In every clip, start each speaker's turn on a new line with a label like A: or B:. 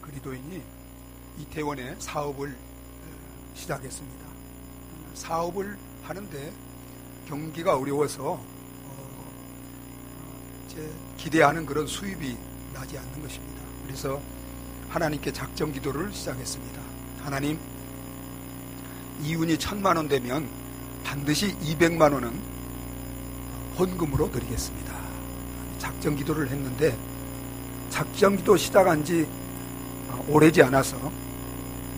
A: 그리스도인이 이태원에 사업을 시작했습니다. 사업을 하는데 경기가 어려워서 기대하는 그런 수입이 나지 않는 것입니다. 그래서 하나님께 작정 기도를 시작했습니다. 하나님, 이윤이 1,000만 원 되면 반드시 200만 원은 헌금으로 드리겠습니다. 작정 기도를 했는데 작정 기도 시작한 지 오래지 않아서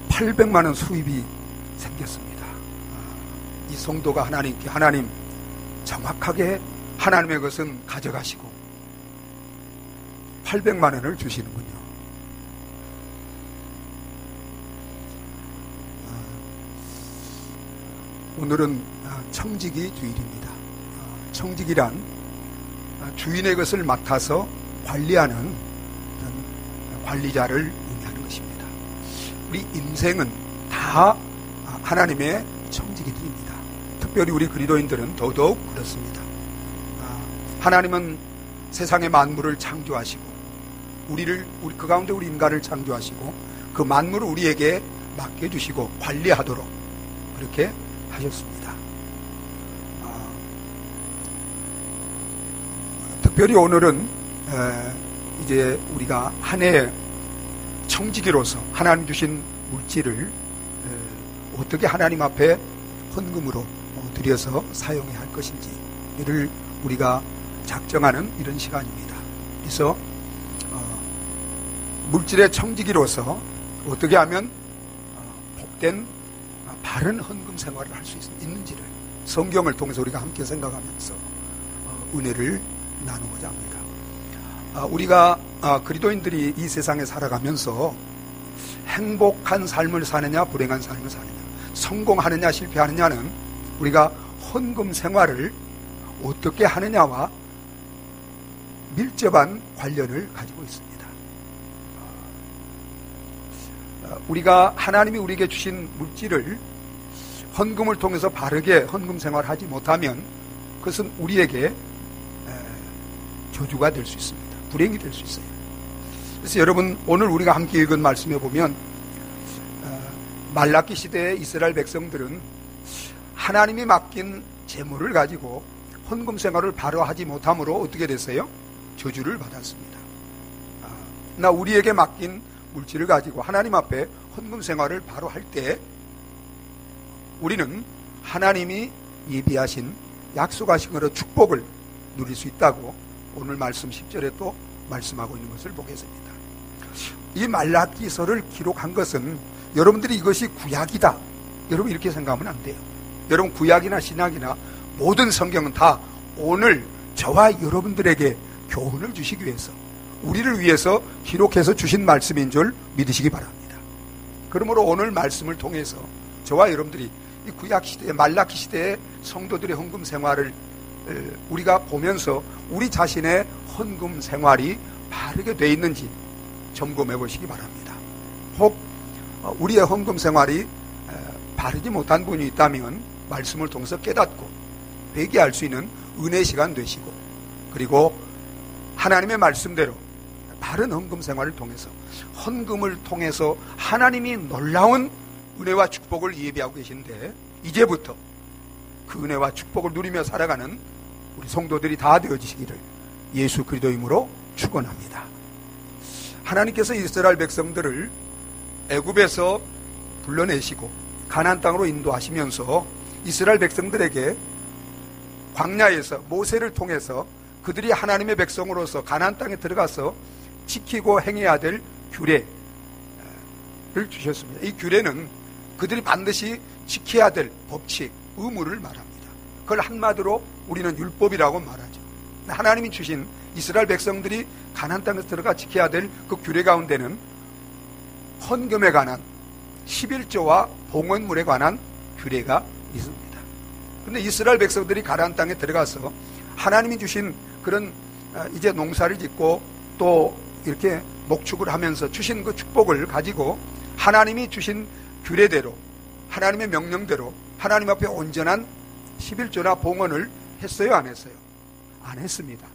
A: 800만 원 수입이 생겼습니다. 이 성도가 하나님께, 하나님 정확하게 하나님의 것은 가져가시고 800만 원을 주시는군요. 오늘은 청지기 주일입니다. 청지기란 주인의 것을 맡아서 관리하는 관리자를 의미하는 것입니다. 우리 인생은 다 하나님의 청지기들입니다. 특별히 우리 그리스도인들은 더더욱 그렇습니다. 하나님은 세상의 만물을 창조하시고 그 가운데 우리 인간을 창조하시고 그 만물을 우리에게 맡겨주시고 관리하도록 그렇게 하셨습니다. 특별히 오늘은 이제 우리가 한 해 청지기로서 하나님 주신 물질을 어떻게 하나님 앞에 헌금으로 드려서 사용해야 할 것인지 이를 우리가 작정하는 이런 시간입니다. 그래서 물질의 청지기로서 어떻게 하면 복된 바른 헌금 생활을 할 수 있는지를 성경을 통해서 우리가 함께 생각하면서 은혜를 나누고자 합니다. 우리가 그리스도인들이 이 세상에 살아가면서 행복한 삶을 사느냐 불행한 삶을 사느냐, 성공하느냐 실패하느냐는 우리가 헌금 생활을 어떻게 하느냐와 밀접한 관련을 가지고 있습니다. 우리가 하나님이 우리에게 주신 물질을 헌금을 통해서 바르게 헌금 생활을 하지 못하면 그것은 우리에게 저주가 될 수 있습니다. 불행이 될 수 있어요. 그래서 여러분, 오늘 우리가 함께 읽은 말씀에 보면 말라기 시대의 이스라엘 백성들은 하나님이 맡긴 재물을 가지고 헌금 생활을 바로 하지 못함으로 어떻게 됐어요? 저주를 받았습니다. 나 우리에게 맡긴 물질을 가지고 하나님 앞에 헌금 생활을 바로 할 때 우리는 하나님이 예비하신 약속하신 그런 축복을 누릴 수 있다고 오늘 말씀 10절에 또 말씀하고 있는 것을 보겠습니다. 이 말라기서를 기록한 것은 여러분들이 이것이 구약이다, 여러분 이렇게 생각하면 안 돼요. 여러분, 구약이나 신약이나 모든 성경은 다 오늘 저와 여러분들에게 교훈을 주시기 위해서, 우리를 위해서 기록해서 주신 말씀인 줄 믿으시기 바랍니다. 그러므로 오늘 말씀을 통해서 저와 여러분들이 이 구약시대, 말라기 시대의 성도들의 헌금 생활을 우리가 보면서 우리 자신의 헌금 생활이 바르게 되어 있는지 점검해 보시기 바랍니다. 혹 우리의 헌금 생활이 바르지 못한 분이 있다면 말씀을 통해서 깨닫고 회개할 수 있는 은혜 시간 되시고, 그리고 하나님의 말씀대로 바른 헌금 생활을 통해서, 헌금을 통해서 하나님이 놀라운 은혜와 축복을 예비하고 계신데 이제부터 그 은혜와 축복을 누리며 살아가는 우리 성도들이 다 되어지시기를 예수 그리스도 이름으로 축원합니다. 하나님께서 이스라엘 백성들을 애굽에서 불러내시고 가나안 땅으로 인도하시면서 이스라엘 백성들에게 광야에서 모세를 통해서 그들이 하나님의 백성으로서 가나안 땅에 들어가서 지키고 행해야 될 규례를 주셨습니다. 이 규례는 그들이 반드시 지켜야 될 법칙, 의무를 말합니다. 그걸 한마디로 우리는 율법이라고 말하죠. 하나님이 주신 이스라엘 백성들이 가나안 땅에 들어가 지켜야 될 그 규례 가운데는 헌금에 관한 11조와 봉헌물에 관한 규례가 있습니다. 그런데 이스라엘 백성들이 가나안 땅에 들어가서 하나님이 주신 그런 이제 농사를 짓고 또 이렇게 목축을 하면서 주신 그 축복을 가지고 하나님이 주신 규례대로, 하나님의 명령대로 하나님 앞에 온전한 11조나 봉헌을 했어요, 안 했어요? 안 했습니다.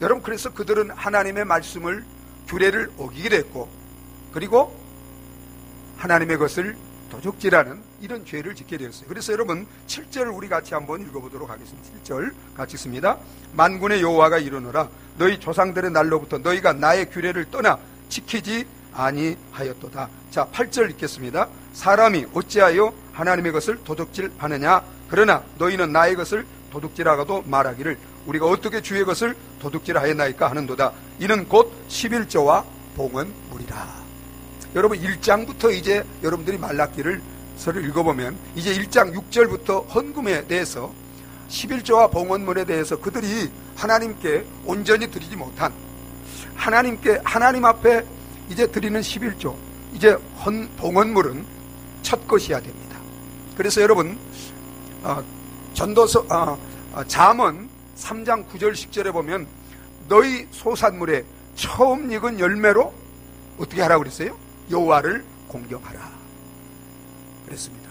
A: 여러분, 그래서 그들은 하나님의 말씀을, 규례를 어기게 됐고 그리고 하나님의 것을 도둑질하는 이런 죄를 짓게 되었어요. 그래서 여러분 7절을 우리 같이 한번 읽어보도록 하겠습니다. 7절 같이 읽습니다. 만군의 여호와가 이르노라 너희 조상들의 날로부터 너희가 나의 규례를 떠나 지키지 아니하였도다. 자, 8절 읽겠습니다. 사람이 어찌하여 하나님의 것을 도둑질하느냐? 그러나 너희는 나의 것을 도둑질하고도 말하기를 우리가 어떻게 주의 것을 도둑질하였나이까 하는도다. 이는 곧 11조와 봉헌물이라. 여러분 1장부터 이제 여러분들이 말라기를 서를 읽어보면 이제 1장 6절부터 헌금에 대해서 11조와 봉헌물에 대해서 그들이 하나님께 온전히 드리지 못한 하나님 앞에 이제 드리는 11조 이제 봉헌물은 첫 것이어야 됩니다. 그래서 여러분 전도서 잠언 3장 9절 10절에 보면 너희 소산물에 처음 익은 열매로 어떻게 하라고 그랬어요? 여호와를 공경하라 그랬습니다.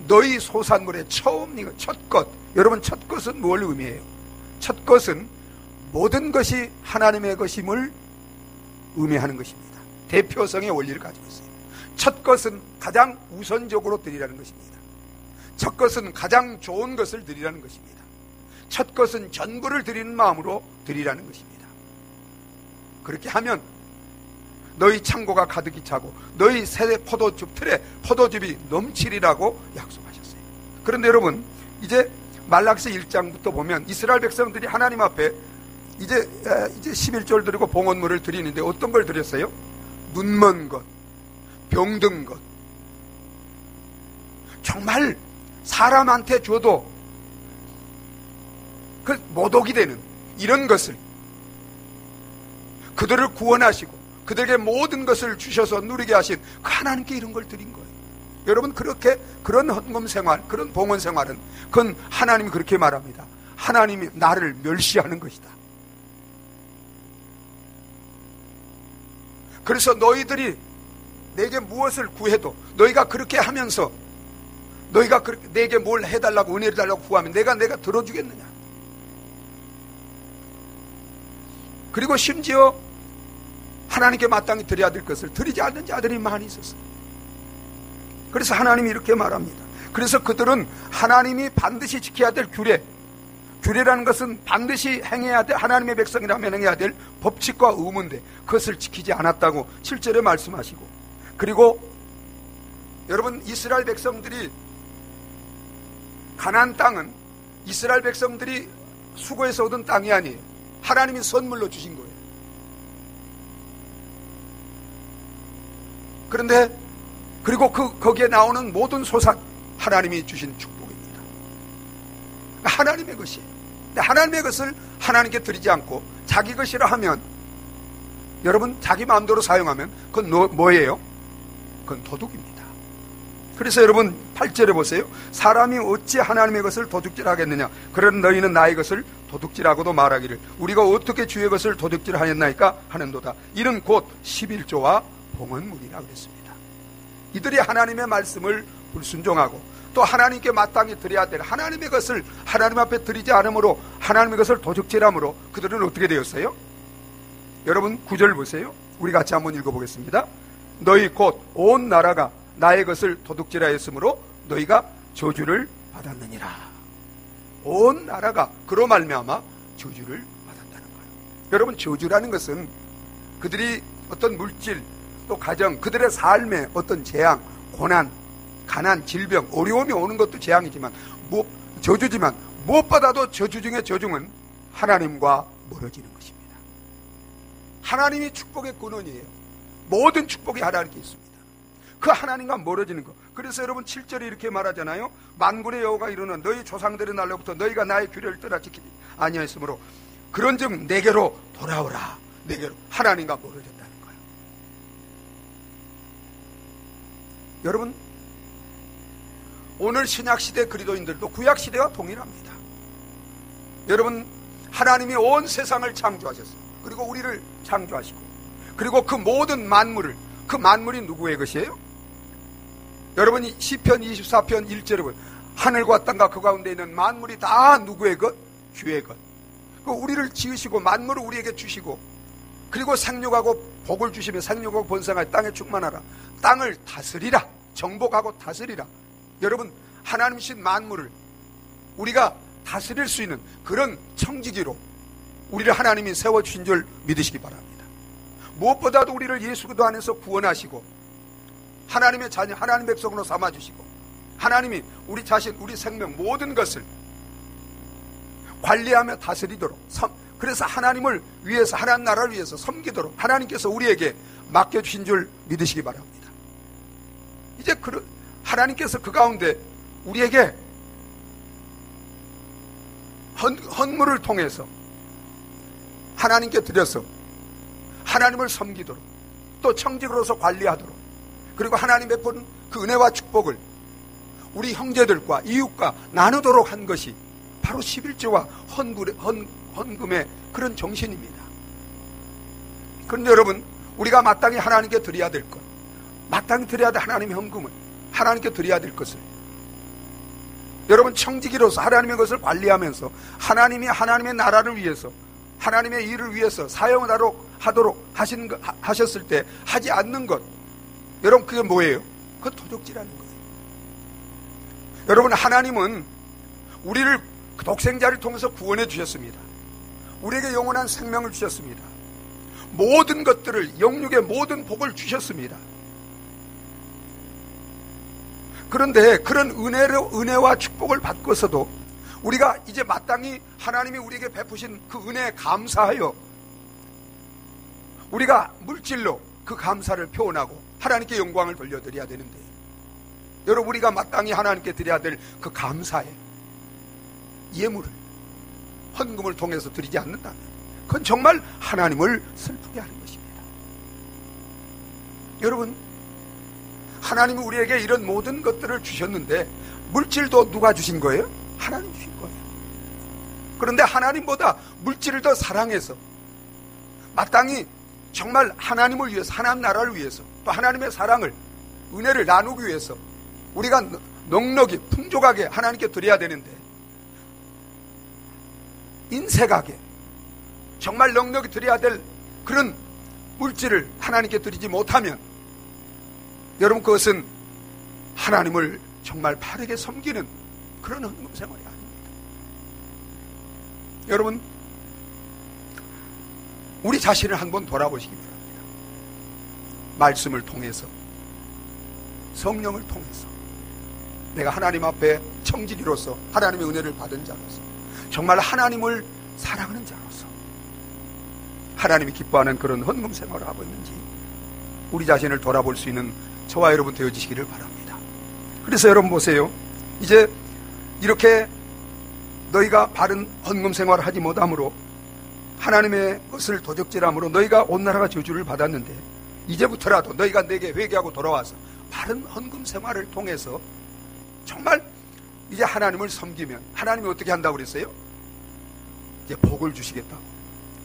A: 너희 소산물의 처음 익은 첫 것. 여러분 첫 것은 뭘 의미해요? 첫 것은 모든 것이 하나님의 것임을 의미하는 것입니다. 대표성의 원리를 가지고 있어요. 첫 것은 가장 우선적으로 드리라는 것입니다. 첫 것은 가장 좋은 것을 드리라는 것입니다. 첫 것은 전부를 드리는 마음으로 드리라는 것입니다. 그렇게 하면 너희 창고가 가득히 차고 너희 세대 포도즙 틀에 포도즙이 넘치리라고 약속하셨어요. 그런데 여러분 이제 말라기서 1장부터 보면 이스라엘 백성들이 하나님 앞에 이제 11조를 드리고 봉헌물을 드리는데 어떤 걸 드렸어요? 눈먼 것, 병든 것, 정말 사람한테 줘도 그 모독이 되는 이런 것을 그들을 구원하시고 그들에게 모든 것을 주셔서 누리게 하신 그 하나님께 이런 걸 드린 거예요. 여러분 그렇게 그런 헌금 생활, 그런 봉헌 생활은 그건 하나님이 그렇게 말합니다. 하나님이 나를 멸시하는 것이다. 그래서 너희들이 내게 무엇을 구해도 너희가 그렇게 하면서 너희가 내게 뭘 해달라고 은혜를 달라고 구하면 내가 들어주겠느냐. 그리고 심지어 하나님께 마땅히 드려야 될 것을 드리지 않는 자들이 많이 있었어요. 그래서 하나님이 이렇게 말합니다. 그래서 그들은 하나님이 반드시 지켜야 될 규례라는 것은 반드시 행해야 될 하나님의 백성이라면 행해야 될 법칙과 의무인데 그것을 지키지 않았다고 7절에 말씀하시고 그리고 여러분 이스라엘 백성들이 가나안 땅은 이스라엘 백성들이 수고해서 얻은 땅이 아니에요. 하나님이 선물로 주신 거예요. 그런데 그리고 거기에 나오는 모든 소산 하나님이 주신 축복입니다. 하나님의 것이에요. 근데 하나님의 것을 하나님께 드리지 않고 자기 것이라 하면 여러분 자기 마음대로 사용하면 그건 뭐예요? 그건 도둑입니다. 그래서 여러분 8절에 보세요. 사람이 어찌 하나님의 것을 도둑질하겠느냐. 그런 너희는 나의 것을 도둑질하고도 말하기를 우리가 어떻게 주의 것을 도둑질하였나이까 하는도다. 이는 곧 11조와 봉헌물이라 그랬습니다. 이들이 하나님의 말씀을 불순종하고 또 하나님께 마땅히 드려야 될 하나님의 것을 하나님 앞에 드리지 않으므로 하나님의 것을 도둑질함으로 그들은 어떻게 되었어요? 여러분 9절 보세요. 우리 같이 한번 읽어보겠습니다. 너희 곧 온 나라가 나의 것을 도둑질하였으므로 너희가 저주를 받았느니라. 온 나라가 그로 말미암아 저주를 받았다는 거예요. 여러분 저주라는 것은 그들이 어떤 물질 또 가정 그들의 삶에 어떤 재앙, 고난, 가난, 질병, 어려움이 오는 것도 재앙이지만 저주지만 무엇보다도 저주 중에 저주는 하나님과 멀어지는 것입니다. 하나님이 축복의 근원이에요. 모든 축복이 하나님께 있습니다. 그 하나님과 멀어지는 것. 그래서 여러분 7절에 이렇게 말하잖아요. 만군의 여호와가 이르는 너희 조상들의 날로부터 너희가 나의 규례를 떠나 지키지 아니하였으므로 그런즉 내게로 돌아오라. 내게로 하나님과 멀어졌다는 거예요. 여러분 오늘 신약시대 그리스도인들도 구약시대와 동일합니다. 여러분 하나님이 온 세상을 창조하셨어요. 그리고 우리를 창조하시고 그리고 그 모든 만물을 그 만물이 누구의 것이에요? 여러분이 시편 24편 1절에 보면 하늘과 땅과 그 가운데 있는 만물이 다 누구의 것? 주의 것. 우리를 지으시고 만물을 우리에게 주시고 그리고 생육하고 복을 주시며 생육하고 번성하여 땅에 충만하라. 땅을 다스리라. 정복하고 다스리라. 여러분, 하나님이신 만물을 우리가 다스릴 수 있는 그런 청지기로 우리를 하나님이 세워주신 줄 믿으시기 바랍니다. 무엇보다도 우리를 예수 그리스도 안에서 구원하시고 하나님의 자녀, 하나님의 백성으로 삼아주시고 하나님이 우리 자신, 우리 생명 모든 것을 관리하며 다스리도록, 그래서 하나님을 위해서, 하나님 나라를 위해서 섬기도록 하나님께서 우리에게 맡겨주신 줄 믿으시기 바랍니다. 이제 하나님께서 그 가운데 우리에게 헌물을 통해서 하나님께 드려서 하나님을 섬기도록, 또 청직으로서 관리하도록, 그리고 하나님 베푼 그 은혜와 축복을 우리 형제들과 이웃과 나누도록 한 것이 바로 11조와 헌금의 그런 정신입니다. 그런데 여러분, 우리가 마땅히 하나님께 드려야 될 것, 마땅히 드려야 될 하나님의 헌금을, 하나님께 드려야 될 것을 여러분, 청지기로서 하나님의 것을 관리하면서 하나님이 하나님의 나라를 위해서, 하나님의 일을 위해서 사용하도록 하셨을 때 하지 않는 것, 여러분, 그게 뭐예요? 그건 도적질하는 거예요. 여러분, 하나님은 우리를 독생자를 통해서 구원해 주셨습니다. 우리에게 영원한 생명을 주셨습니다. 모든 것들을, 영육의 모든 복을 주셨습니다. 그런데 그런 은혜와 축복을 받고서도 우리가 이제 마땅히 하나님이 우리에게 베푸신 그 은혜에 감사하여 우리가 물질로 그 감사를 표현하고 하나님께 영광을 돌려드려야 되는데, 여러분, 우리가 마땅히 하나님께 드려야 될 그 감사의 예물을, 헌금을 통해서 드리지 않는다면 그건 정말 하나님을 슬프게 하는 것입니다. 여러분, 하나님이 우리에게 이런 모든 것들을 주셨는데 물질도 누가 주신 거예요? 하나님 주신 거예요. 그런데 하나님보다 물질을 더 사랑해서 마땅히 정말 하나님을 위해서, 하나님 나라를 위해서, 또 하나님의 사랑을, 은혜를 나누기 위해서 우리가 넉넉히 풍족하게 하나님께 드려야 되는데, 인색하게 정말 넉넉히 드려야 될 그런 물질을 하나님께 드리지 못하면 여러분, 그것은 하나님을 정말 바르게 섬기는 그런 헌금 생활이 아닙니다. 여러분, 우리 자신을 한번 돌아보시기 바랍니다. 말씀을 통해서, 성령을 통해서 내가 하나님 앞에 청지기로서 하나님의 은혜를 받은 자로서, 정말 하나님을 사랑하는 자로서 하나님이 기뻐하는 그런 헌금 생활을 하고 있는지 우리 자신을 돌아볼 수 있는 저와 여러분 되어지시기를 바랍니다. 그래서 여러분 보세요. 이제 이렇게 너희가 바른 헌금 생활을 하지 못함으로, 하나님의 것을 도적질함으로 너희가 온 나라가 저주를 받았는데, 이제부터라도 너희가 내게 회개하고 돌아와서 바른 헌금 생활을 통해서 정말 이제 하나님을 섬기면 하나님이 어떻게 한다고 그랬어요? 이제 복을 주시겠다고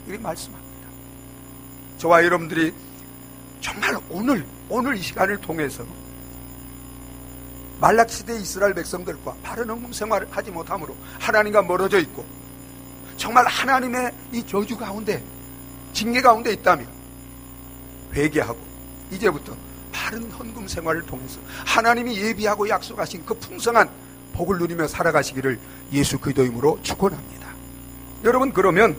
A: 이렇게 말씀합니다. 저와 여러분들이 정말 오늘 이 시간을 통해서 말라기시대 이스라엘 백성들과 바른 헌금 생활을 하지 못함으로 하나님과 멀어져 있고 정말 하나님의 이 저주 가운데, 징계 가운데 있다면 회개하고 이제부터 바른 헌금 생활을 통해서 하나님이 예비하고 약속하신 그 풍성한 복을 누리며 살아가시기를 예수 그리스도 이름으로 축원합니다. 여러분, 그러면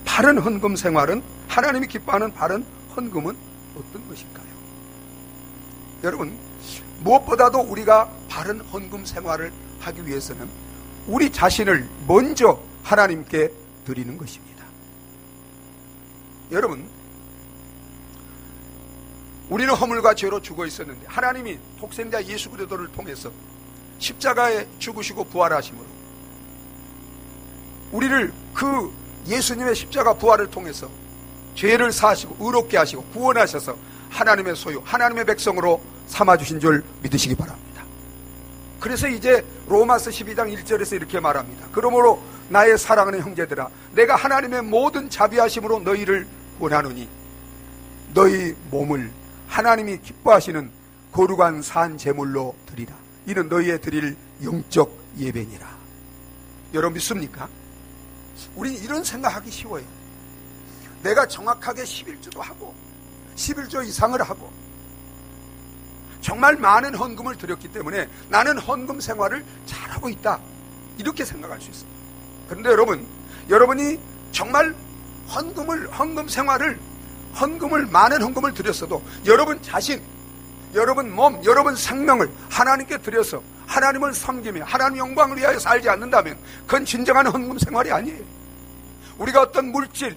A: 바른 헌금 생활은, 하나님이 기뻐하는 바른 헌금은 어떤 것일까요? 여러분, 무엇보다도 우리가 바른 헌금 생활을 하기 위해서는 우리 자신을 먼저 하나님께 드리는 것입니다. 여러분, 우리는 허물과 죄로 죽어 있었는데 하나님이 독생자 예수 그리스도를 통해서 십자가에 죽으시고 부활하심으로 우리를 그 예수님의 십자가 부활을 통해서 죄를 사하시고 의롭게 하시고 구원하셔서 하나님의 소유, 하나님의 백성으로 삼아주신 줄 믿으시기 바랍니다. 그래서 이제 로마서 12장 1절에서 이렇게 말합니다. 그러므로 나의 사랑하는 형제들아, 내가 하나님의 모든 자비하심으로 너희를 원하노니 너희 몸을 하나님이 기뻐하시는 거룩한 산 제물로 드리라. 이는 너희의 드릴 영적 예배니라. 여러분 믿습니까? 우리는 이런 생각하기 쉬워요. 내가 정확하게 11주도 하고 11조 이상을 하고 정말 많은 헌금을 드렸기 때문에 나는 헌금 생활을 잘하고 있다, 이렇게 생각할 수 있습니다. 그런데 여러분이 정말 헌금 생활을, 많은 헌금을 드렸어도 여러분 자신, 여러분 몸, 여러분 생명을 하나님께 드려서 하나님을 섬기며 하나님 영광을 위하여 살지 않는다면 그건 진정한 헌금 생활이 아니에요. 우리가 어떤 물질,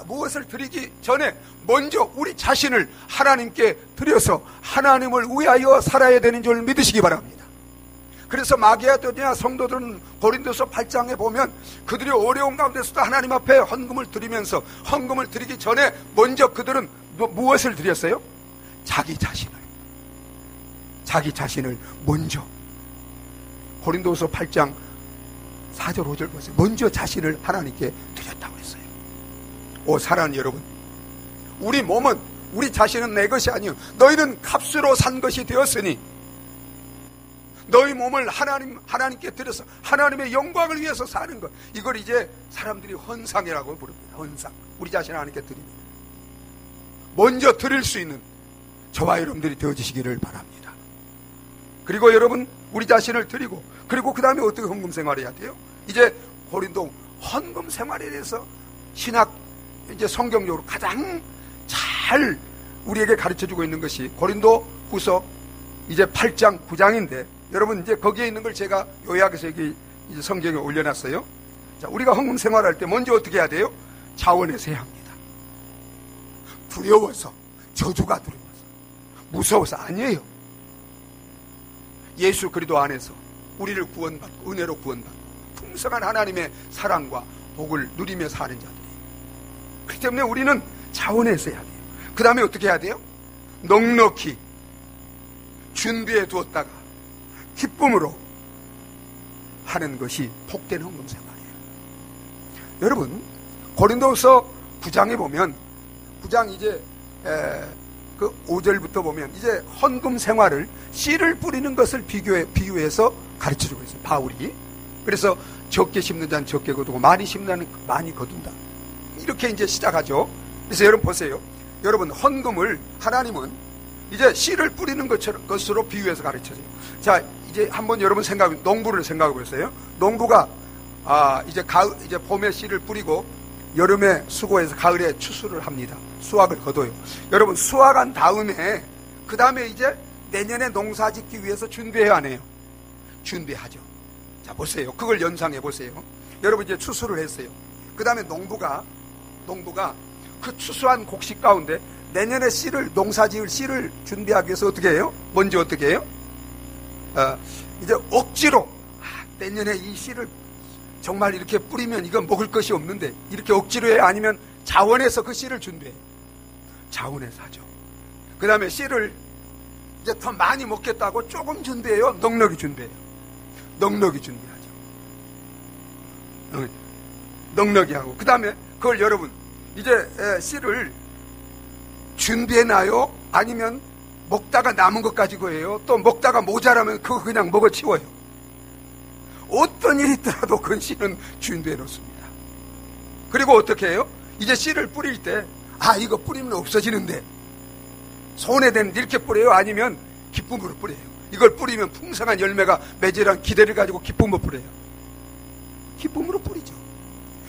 A: 무엇을 드리기 전에 먼저 우리 자신을 하나님께 드려서 하나님을 위하여 살아야 되는 줄 믿으시기 바랍니다. 그래서 마귀아들이나 성도들은 고린도서 8장에 보면 그들이 어려운 가운데서도 하나님 앞에 헌금을 드리면서, 헌금을 드리기 전에 먼저 그들은 무엇을 드렸어요? 자기 자신을 먼저. 고린도서 8장 4절 5절 보세요. 먼저 자신을 하나님께 드렸다고 했어요. 사랑하는 여러분, 우리 몸은, 우리 자신은 내 것이 아니요 너희는 값으로 산 것이 되었으니 너희 몸을 하나님께 드려서 하나님의 영광을 위해서 사는 것, 이걸 이제 사람들이 헌상이라고 부릅니다. 헌상. 우리 자신을 하나님께 드리는, 먼저 드릴 수 있는 저와 여러분들이 되어지시기를 바랍니다. 그리고 여러분, 우리 자신을 드리고, 그리고 그 다음에 어떻게 헌금 생활해야 돼요? 이제 고린도 헌금 생활에 대해서 신학, 이제 성경적으로 가장 잘 우리에게 가르쳐주고 있는 것이 고린도 후서 이제 8장 9장인데, 여러분 이제 거기에 있는 걸 제가 요약해서 여기 이제 성경에 올려놨어요. 자, 우리가 헌금 생활할 때 먼저 어떻게 해야 돼요? 자원해서 해야 합니다. 두려워서, 저주가 두려워서, 무서워서 아니에요. 예수 그리스도 안에서 우리를 구원받고 은혜로 구원받고 풍성한 하나님의 사랑과 복을 누리며 사는 자들이에요. 그렇기 때문에 우리는 자원해서 해야 돼요. 그 다음에 어떻게 해야 돼요? 넉넉히 준비해 두었다가 기쁨으로 하는 것이 복된 헌금 생활이에요. 여러분, 고린도서 9장에 보면, 9장 이제 그 5절부터 보면 이제 헌금 생활을 씨를 뿌리는 것을 비유해서 가르쳐주고 있어요, 바울이. 그래서 적게 심는 자는 적게 거두고 많이 심는 자는 많이 거둔다, 이렇게 이제 시작하죠. 그래서 여러분 보세요. 여러분, 헌금을 하나님은 이제 씨를 뿌리는 것으로 비유해서 가르쳐줘요. 자, 이제 한번 여러분 농부를 생각해 보세요. 농부가 이제 봄에 씨를 뿌리고 여름에 수고해서 가을에 추수를 합니다. 수확을 거둬요. 여러분, 수확한 다음에 그 다음에 이제 내년에 농사 짓기 위해서 준비해야 하네요. 준비하죠. 자, 보세요. 그걸 연상해 보세요. 여러분, 이제 추수를 했어요. 그 다음에 농부가 그 추수한 곡식 가운데 내년에 농사 지을 씨를 준비하기 위해서 어떻게 해요? 먼저 어떻게 해요? 이제 억지로 내년에 이 씨를 정말 이렇게 뿌리면 이건 먹을 것이 없는데 이렇게 억지로 해요? 아니면 자원해서 그 씨를 준비해요? 자원해서 하죠. 그 다음에 씨를 이제 더 많이 먹겠다고 조금 준비해요? 넉넉히 준비해요? 넉넉히 준비하죠. 넉넉히 하고, 그 다음에 그걸 여러분 이제 씨를 준비해놔요? 아니면 먹다가 남은 것 가지고 해요? 또 먹다가 모자라면 그거 그냥 먹어치워요? 어떤 일이 있더라도 그 씨는 준비해 놓습니다. 그리고 어떻게 해요? 이제 씨를 뿌릴 때 이거 뿌리면 없어지는데 손에 댄 이렇게 뿌려요? 아니면 기쁨으로 뿌려요? 이걸 뿌리면 풍성한 열매가 맺으란 기대를 가지고 기쁨으로 뿌려요? 기쁨으로 뿌리죠.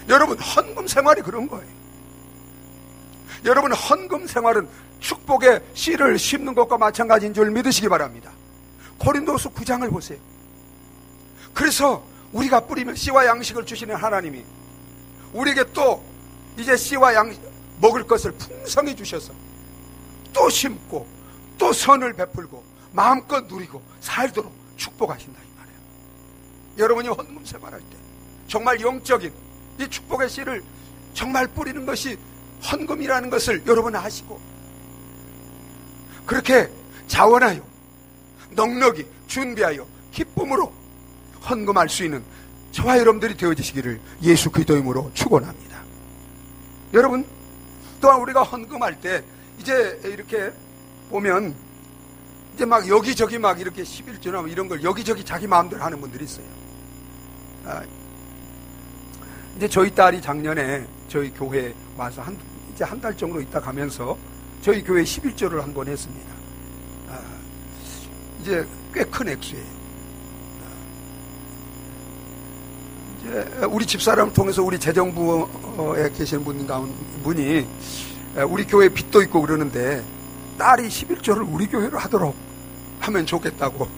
A: 여러분, 헌금 생활이 그런 거예요. 여러분, 헌금 생활은 축복의 씨를 심는 것과 마찬가지인 줄 믿으시기 바랍니다. 고린도서 9장을 보세요. 그래서 우리가 뿌리면 씨와 양식을 주시는 하나님이 우리에게 또 이제 씨와 먹을 것을 풍성히 주셔서 또 심고 또 선을 베풀고 마음껏 누리고 살도록 축복하신다, 이 말이에요. 여러분이 헌금 생활할 때 정말 영적인 이 축복의 씨를 정말 뿌리는 것이 헌금이라는 것을 여러분 아시고 그렇게 자원하여 넉넉히 준비하여 기쁨으로 헌금할 수 있는 저와 여러분들이 되어지시기를 예수 그리스도 이름으로 축원합니다. 여러분, 또한 우리가 헌금할 때 이제 이렇게 보면 이제 막 여기저기 막 이렇게 11조나 이런 걸 여기저기 자기 마음대로 하는 분들이 있어요. 이제 저희 딸이 작년에 저희 교회에 와서 이제 한 달 정도 있다 가면서 저희 교회 11조를 한 번 했습니다. 이제 꽤 큰 액수예요. 이제 우리 집사람을 통해서 우리 재정부에 계시는 분이 우리 교회 빚도 있고 그러는데 딸이 11조를 우리 교회로 하도록 하면 좋겠다고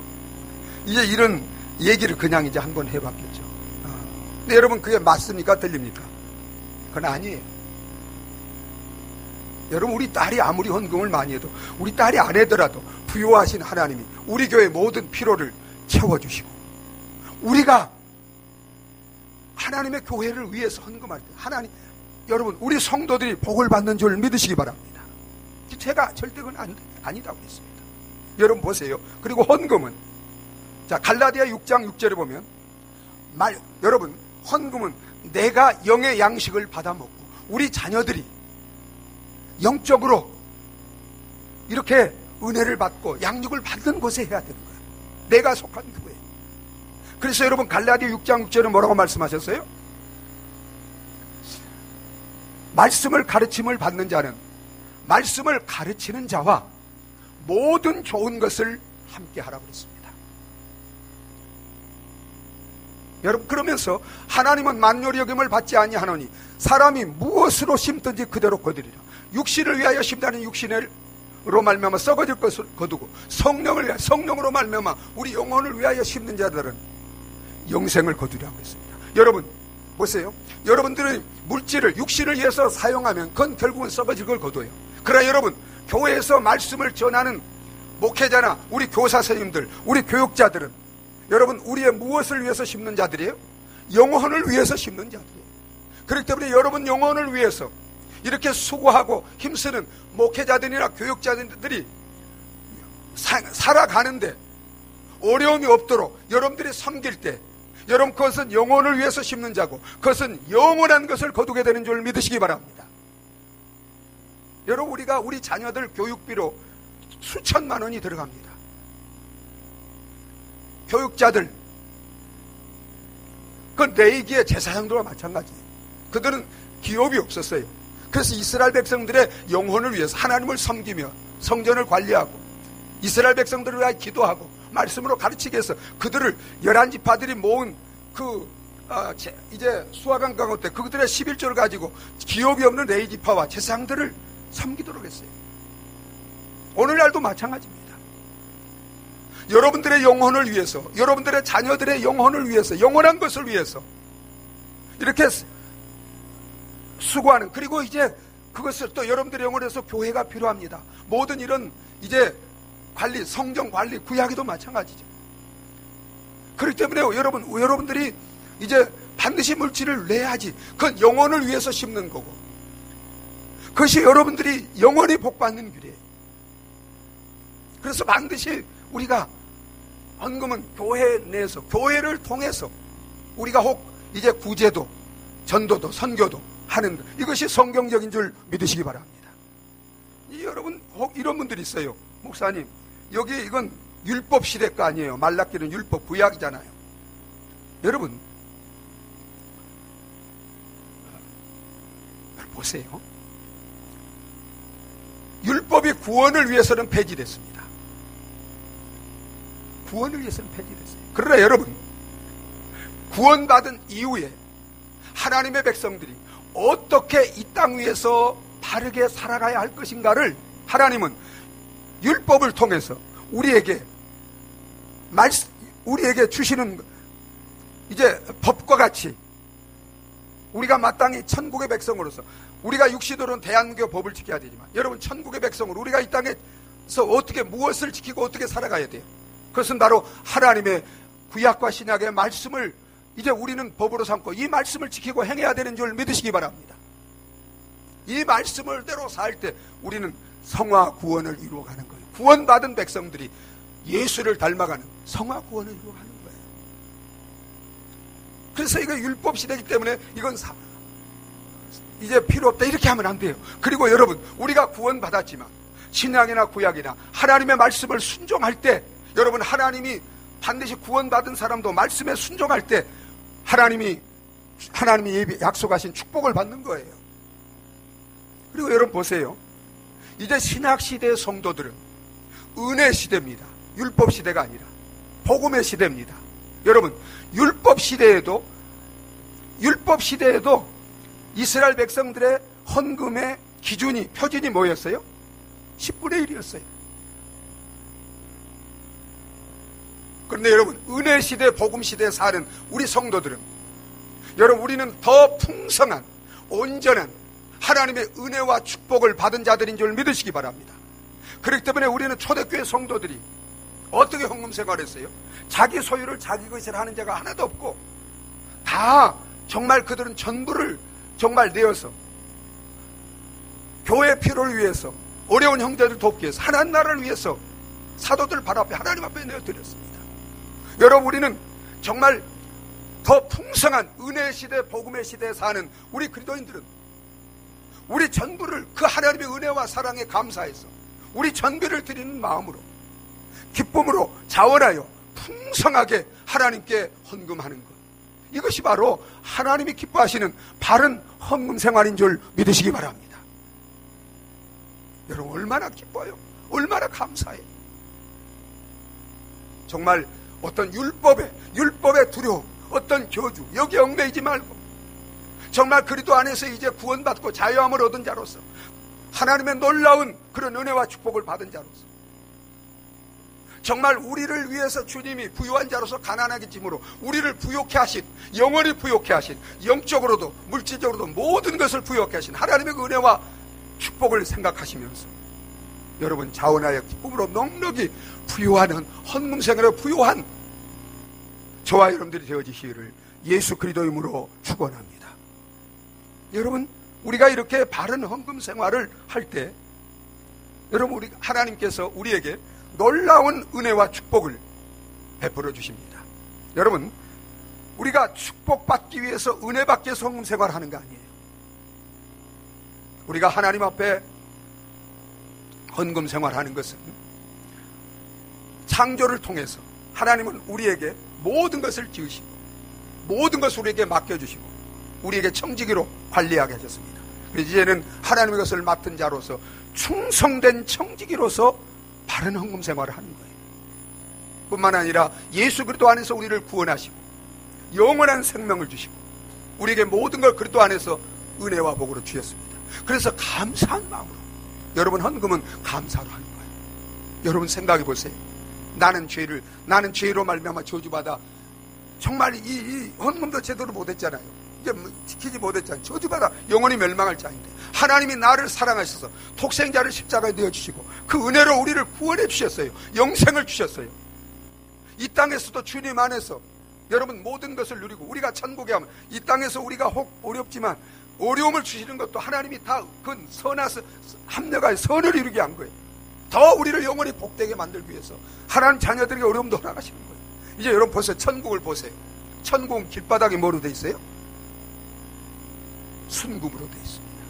A: 이제 이런 얘기를 그냥 이제 한번 해봤겠죠. 근데 여러분 그게 맞습니까? 들립니까? 그건 아니에요. 여러분 우리 딸이 아무리 헌금을 많이 해도 우리 딸이 안 해더라도 부요하신 하나님이 우리 교회 모든 필요를 채워주시고 우리가 하나님의 교회를 위해서 헌금할 때 하나님 여러분 우리 성도들이 복을 받는 줄 믿으시기 바랍니다. 제가 절대 그건 아니다고 했습니다. 여러분 보세요. 그리고 헌금은 자 갈라디아 6장 6절에 보면 여러분 헌금은 내가 영의 양식을 받아 먹고 우리 자녀들이 영적으로 이렇게 은혜를 받고 양육을 받는 곳에 해야 되는 거예요. 내가 속한 교회. 그래서 여러분 갈라디아 6장 6절에 뭐라고 말씀하셨어요? 말씀을 가르침을 받는 자는 말씀을 가르치는 자와 모든 좋은 것을 함께 하라고 그랬습니다. 여러분 그러면서 하나님은 만요리 여김을 받지 아니하노니 사람이 무엇으로 심든지 그대로 거두리라. 육신을 위하여 심다는 육신으로 말미암아 썩어질 것을 거두고 성령을 위하여 성령으로 말미암아 우리 영혼을 위하여 심는 자들은 영생을 거두리라고 했습니다. 여러분 보세요. 여러분들의 물질을 육신을 위해서 사용하면 그건 결국은 썩어질 걸 거둬요. 그러나 여러분 교회에서 말씀을 전하는 목회자나 우리 교사 선생님들 우리 교육자들은 여러분 우리의 무엇을 위해서 심는 자들이에요? 영혼을 위해서 심는 자들이에요. 그렇기 때문에 여러분 영혼을 위해서 이렇게 수고하고 힘쓰는 목회자들이나 교육자들이 살아가는데 어려움이 없도록 여러분들이 섬길 때 여러분 그것은 영혼을 위해서 심는 자고 그것은 영원한 것을 거두게 되는 줄 믿으시기 바랍니다. 여러분 우리가 우리 자녀들 교육비로 수천만 원이 들어갑니다. 교육자들 그건 레이기의 제사장들과 마찬가지예요. 그들은 기업이 없었어요. 그래서 이스라엘 백성들의 영혼을 위해서 하나님을 섬기며 성전을 관리하고 이스라엘 백성들을 위하여 기도하고 말씀으로 가르치기 위해서 그들을 11지파들이 모은 이제 수확한 가운데 그들의 11조를 가지고 기업이 없는 레이지파와 제사장들을 섬기도록 했어요. 오늘날도 마찬가지입니다. 여러분들의 영혼을 위해서 여러분들의 자녀들의 영혼을 위해서 영원한 것을 위해서 이렇게 수고하는 그리고 이제 그것을 또 여러분들의 영혼에서 교회가 필요합니다. 모든 이런 이제 관리 성경 관리 구약에도 마찬가지죠. 그렇기 때문에 여러분들이 이제 반드시 물질을 내야지. 그건 영혼을 위해서 심는 거고 그것이 여러분들이 영원히 복받는 길이에요. 그래서 반드시 우리가 헌금은 교회 내에서 교회를 통해서 우리가 혹 이제 구제도 전도도 선교도 하는 이것이 성경적인 줄 믿으시기 바랍니다. 여러분 혹 이런 분들이 있어요. 목사님 여기 이건 율법 시대 거 아니에요. 말라기는 율법 구약이잖아요. 여러분 보세요. 율법이 구원을 위해서는 폐지됐습니다. 구원을 위해서는 폐지됐어요. 그러나 여러분 구원받은 이후에 하나님의 백성들이 어떻게 이 땅 위에서 바르게 살아가야 할 것인가를 하나님은 율법을 통해서 우리에게 주시는 이제 법과 같이 우리가 마땅히 천국의 백성으로서 우리가 육신으로는 대한민국 법을 지켜야 되지만 여러분 천국의 백성으로 우리가 이 땅에서 어떻게 무엇을 지키고 어떻게 살아가야 돼요? 그것은 바로 하나님의 구약과 신약의 말씀을 이제 우리는 법으로 삼고 이 말씀을 지키고 행해야 되는 줄 믿으시기 바랍니다. 이 말씀을대로 살 때 우리는 성화 구원을 이루어가는 거예요. 구원받은 백성들이 예수를 닮아가는 성화 구원을 이루어가는 거예요. 그래서 이거 율법 시대이기 때문에 이건 이제 필요 없다 이렇게 하면 안 돼요. 그리고 여러분 우리가 구원받았지만 신약이나 구약이나 하나님의 말씀을 순종할 때 여러분 하나님이 반드시 구원받은 사람도 말씀에 순종할 때 하나님이 약속하신 축복을 받는 거예요. 그리고 여러분 보세요. 이제 신약시대의 성도들은 은혜 시대입니다. 율법 시대가 아니라 복음의 시대입니다. 여러분, 율법 시대에도 이스라엘 백성들의 헌금의 기준이, 표준이 뭐였어요? 10분의 1이었어요. 그런데 여러분, 은혜 시대, 복음 시대에 사는 우리 성도들은, 여러분, 우리는 더 풍성한, 온전한 하나님의 은혜와 축복을 받은 자들인 줄 믿으시기 바랍니다. 그렇기 때문에 우리는 초대교회 성도들이 어떻게 헌금 생활했어요? 자기 소유를 자기 것이라 하는 자가 하나도 없고, 다 정말 그들은 전부를 정말 내어서 교회 필요를 위해서, 어려운 형제들 돕기 위해서, 하나님 나라를 위해서 사도들 발 앞에, 하나님 앞에 내어드렸습니다. 여러분, 우리는 정말 더 풍성한 은혜 시대, 복음의 시대에 사는 우리 그리스도인들은 우리 전부를 그 하나님의 은혜와 사랑에 감사해서 우리 전부를 드리는 마음으로, 기쁨으로 자원하여 풍성하게 하나님께 헌금하는 것, 이것이 바로 하나님이 기뻐하시는 바른 헌금 생활인 줄 믿으시기 바랍니다. 여러분, 얼마나 기뻐요? 얼마나 감사해요? 정말 어떤 율법의 두려움, 어떤 교주, 여기에 얽매이지 말고 정말 그리스도 안에서 이제 구원받고 자유함을 얻은 자로서 하나님의 놀라운 그런 은혜와 축복을 받은 자로서 정말 우리를 위해서 주님이 부유한 자로서 가난하게 짐으로 우리를 부욕해 하신, 영원히 부욕해 하신, 영적으로도 물질적으로도 모든 것을 부욕해 하신 하나님의 은혜와 축복을 생각하시면서 여러분, 자원하여 기쁨으로 넉넉히 부유하는 헌금 생활에 부유한 저와 여러분들이 되어지시기를 예수 그리스도 이름으로 축원합니다. 여러분, 우리가 이렇게 바른 헌금 생활을 할 때 여러분, 우리 하나님께서 우리에게 놀라운 은혜와 축복을 베풀어 주십니다. 여러분, 우리가 축복받기 위해서, 은혜 받기 위해서 헌금 생활하는 거 아니에요. 우리가 하나님 앞에 헌금 생활하는 것은 창조를 통해서 하나님은 우리에게 모든 것을 지으시고 모든 것을 우리에게 맡겨주시고 우리에게 청지기로 관리하게 하셨습니다. 그래서 이제는 하나님의 것을 맡은 자로서 충성된 청지기로서 바른 헌금 생활을 하는 거예요. 뿐만 아니라 예수 그리스도 안에서 우리를 구원하시고 영원한 생명을 주시고 우리에게 모든 걸 그리스도 안에서 은혜와 복으로 주셨습니다. 그래서 감사한 마음으로, 여러분, 헌금은 감사로 하는 거예요. 여러분, 생각해 보세요. 나는 죄로 말미암아 저주받아 정말 이 헌금도 제대로 못했잖아요. 이제 지키지 못했잖아요. 저주받아 영원히 멸망할 자인데 하나님이 나를 사랑하셔서 독생자를 십자가에 내어주시고 그 은혜로 우리를 구원해 주셨어요. 영생을 주셨어요. 이 땅에서도 주님 안에서 여러분 모든 것을 누리고 우리가 천국에 하면 이 땅에서 우리가 혹 어렵지만 어려움을 주시는 것도 하나님이 다 그 선하서 합력하여 선을 이루게 한 거예요. 더 우리를 영원히 복되게 만들기 위해서 하나님 자녀들에게 어려움도 허락하시는 거예요. 이제 여러분 보세요. 천국을 보세요. 천국은 길바닥이 뭐로 돼 있어요? 순금으로 돼 있습니다.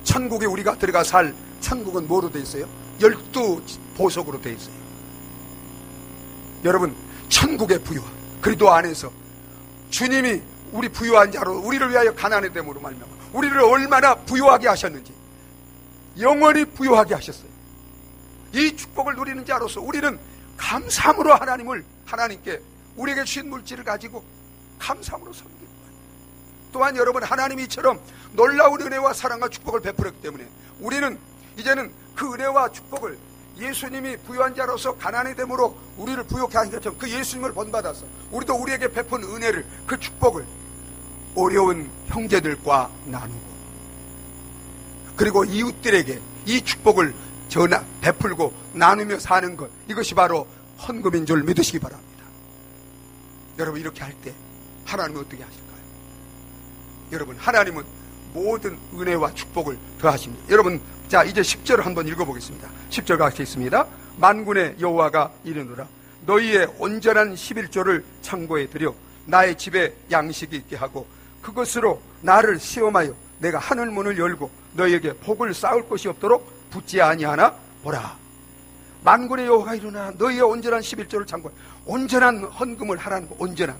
A: 천국에 우리가 들어가 살 천국은 뭐로 돼 있어요? 12보석으로 돼 있어요. 여러분, 천국의 부유함, 그리스도 안에서 주님이 우리 부유한 자로 우리를 위하여 가난의 됨으로 말미암아 우리를 얼마나 부유하게 하셨는지, 영원히 부유하게 하셨어요. 이 축복을 누리는 자로서 우리는 감사함으로 하나님께 우리에게 주신 물질을 가지고 감사함으로 섬기는 거예요. 또한 여러분, 하나님이 이처럼 놀라운 은혜와 사랑과 축복을 베풀었기 때문에 우리는 이제는 그 은혜와 축복을 예수님이 부유한 자로서 가난의 됨으로 우리를 부유케 하신 것처럼 그 예수님을 본받아서 우리도 우리에게 베푼 은혜를, 그 축복을 어려운 형제들과 나누고 그리고 이웃들에게 이 축복을 베풀고 나누며 사는 것, 이것이 바로 헌금인 줄 믿으시기 바랍니다. 여러분, 이렇게 할 때 하나님은 어떻게 하실까요? 여러분, 하나님은 모든 은혜와 축복을 더하십니다. 여러분, 자, 이제 10절을 한번 읽어보겠습니다. 10절 같이 있습니다. 만군의 여호와가 이르노라, 너희의 온전한 11조를 창고에 들여 나의 집에 양식이 있게 하고 그것으로 나를 시험하여 내가 하늘 문을 열고 너희에게 복을 쌓을 것이 없도록 붙지 아니하나 보라. 만군의 여호와가 이르노라, 너희의 온전한 11조를 창고에, 온전한 헌금을 하라는 거, 온전한.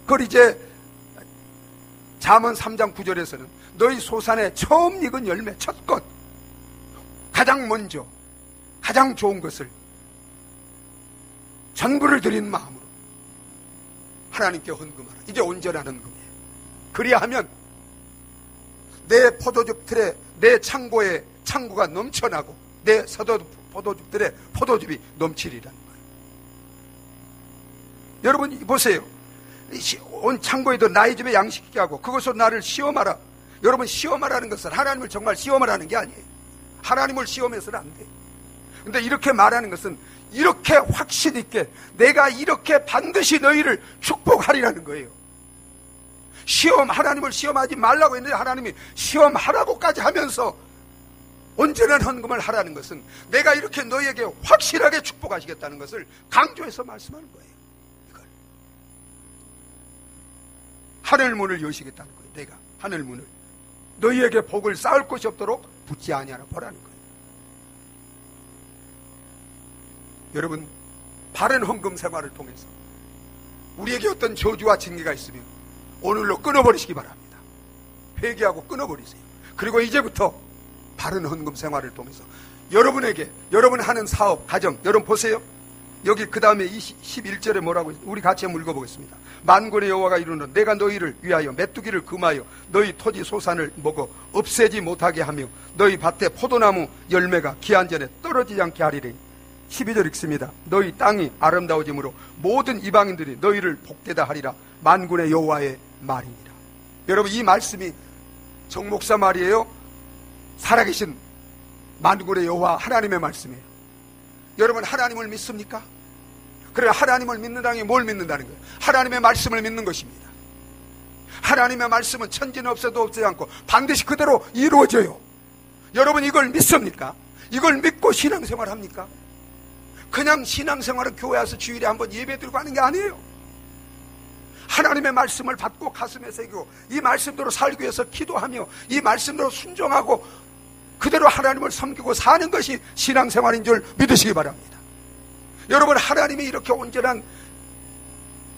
A: 그걸 이제 잠언 3장 9절에서는 너희 소산에 처음 익은 열매, 첫 것, 가장 먼저, 가장 좋은 것을 전부를 드린 마음으로 하나님께 헌금하라. 이게 온전한 헌금이에요. 그리하면 내 포도즙 틀에, 내 창고에 창고가 넘쳐나고 내 포도즙들의 포도즙이 넘치리라는 거예요. 여러분 보세요. 온 창고에도 나의 집에 양식있게 하고 그것으로 나를 시험하라. 여러분, 시험하라는 것은 하나님을 정말 시험하라는 게 아니에요. 하나님을 시험해서는 안 돼요. 근데 이렇게 말하는 것은 이렇게 확신 있게 내가 이렇게 반드시 너희를 축복하리라는 거예요. 하나님을 시험하지 말라고 했는데 하나님이 시험하라고까지 하면서 온전한 헌금을 하라는 것은 내가 이렇게 너희에게 확실하게 축복하시겠다는 것을 강조해서 말씀하는 거예요. 이걸. 하늘 문을 여시겠다는 거예요. 내가 하늘 문을 너희에게 복을 쌓을 것이 없도록 붙지 아니하라 보라는 거예요. 여러분, 바른 헌금 생활을 통해서 우리에게 어떤 저주와 징계가 있으면 오늘로 끊어버리시기 바랍니다. 회개하고 끊어버리세요. 그리고 이제부터 바른 헌금 생활을 통해서 여러분에게, 여러분 하는 사업, 가정, 여러분 보세요. 여기 그 다음에 11절에 뭐라고 있어요? 우리 같이 한번 읽어보겠습니다. 만군의 여호와가 이르노 내가 너희를 위하여 메뚜기를 금하여 너희 토지 소산을 먹어 없애지 못하게 하며 너희 밭에 포도나무 열매가 기한 전에 떨어지지 않게 하리니 12절 읽습니다. 너희 땅이 아름다워짐으로 모든 이방인들이 너희를 복되다 하리라. 만군의 여호와의 말이니라. 여러분, 이 말씀이 정 목사 말이에요? 살아계신 만군의 여호와 하나님의 말씀이에요. 여러분, 하나님을 믿습니까? 그래, 하나님을 믿는다는 게 뭘 믿는다는 거예요? 하나님의 말씀을 믿는 것입니다. 하나님의 말씀은 천지는 없어도 없지 않고 반드시 그대로 이루어져요. 여러분, 이걸 믿습니까? 이걸 믿고 신앙생활 합니까? 그냥 신앙생활은 교회 와서 주일에 한번 예배 드리고 하는 게 아니에요. 하나님의 말씀을 받고 가슴에 새기고 이 말씀대로 살기 위해서 기도하며 이 말씀대로 순종하고 그대로 하나님을 섬기고 사는 것이 신앙생활인 줄 믿으시기 바랍니다. 여러분, 하나님이 이렇게 온전한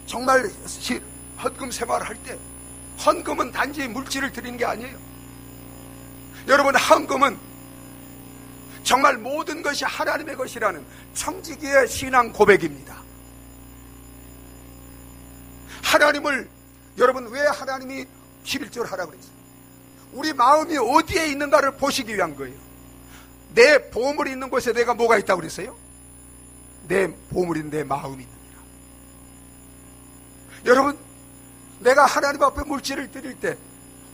A: 정말 헌금 생활을 할 때 헌금은 단지 물질을 드리는 게 아니에요. 여러분, 헌금은 정말 모든 것이 하나님의 것이라는 청지기의 신앙 고백입니다. 하나님을, 여러분, 왜 하나님이 11절 하라고 그랬어요? 우리 마음이 어디에 있는가를 보시기 위한 거예요. 내 보물이 있는 곳에 내가 뭐가 있다고 그랬어요? 내 보물인 내 마음이 있느니라. 여러분, 내가 하나님 앞에 물질을 드릴 때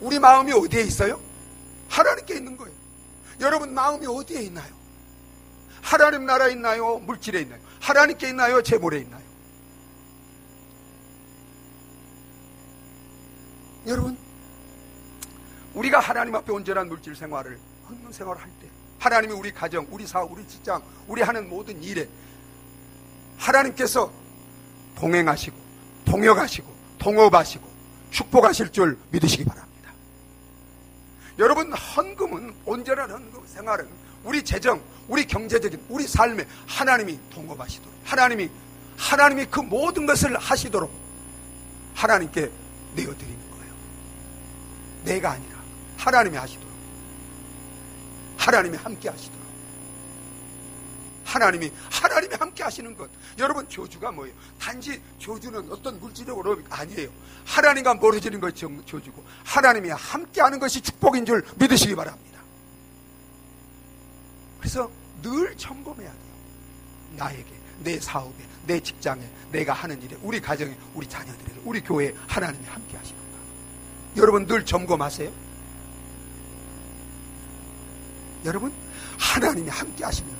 A: 우리 마음이 어디에 있어요? 하나님께 있는 거예요. 여러분, 마음이 어디에 있나요? 하나님 나라에 있나요? 물질에 있나요? 하나님께 있나요? 재물에 있나요? 여러분, 우리가 하나님 앞에 온전한 물질 생활을, 헌금 생활을 할 때 하나님이 우리 가정, 우리 사업, 우리 직장, 우리 하는 모든 일에 하나님께서 동행하시고 동역하시고 동업하시고 축복하실 줄 믿으시기 바랍니다. 여러분, 헌금은, 온전한 헌금 생활은 우리 재정, 우리 경제적인 우리 삶에 하나님이 동업하시도록, 하나님이 그 모든 것을 하시도록 하나님께 내어드리는 거예요. 내가 아니라 하나님이 하시도록, 하나님이 함께 하시도록, 하나님이 함께 하시는 것. 여러분, 저주가 뭐예요? 단지 저주는 어떤 물질적으로 아니에요. 하나님과 멀어지는 것이 저주고 하나님이 함께 하는 것이 축복인 줄 믿으시기 바랍니다. 그래서 늘 점검해야 돼요. 나에게, 내 사업에, 내 직장에, 내가 하는 일에, 우리 가정에, 우리 자녀들에게, 우리 교회에 하나님이 함께 하시는가. 여러분, 늘 점검하세요. 여러분, 하나님이 함께 하시면,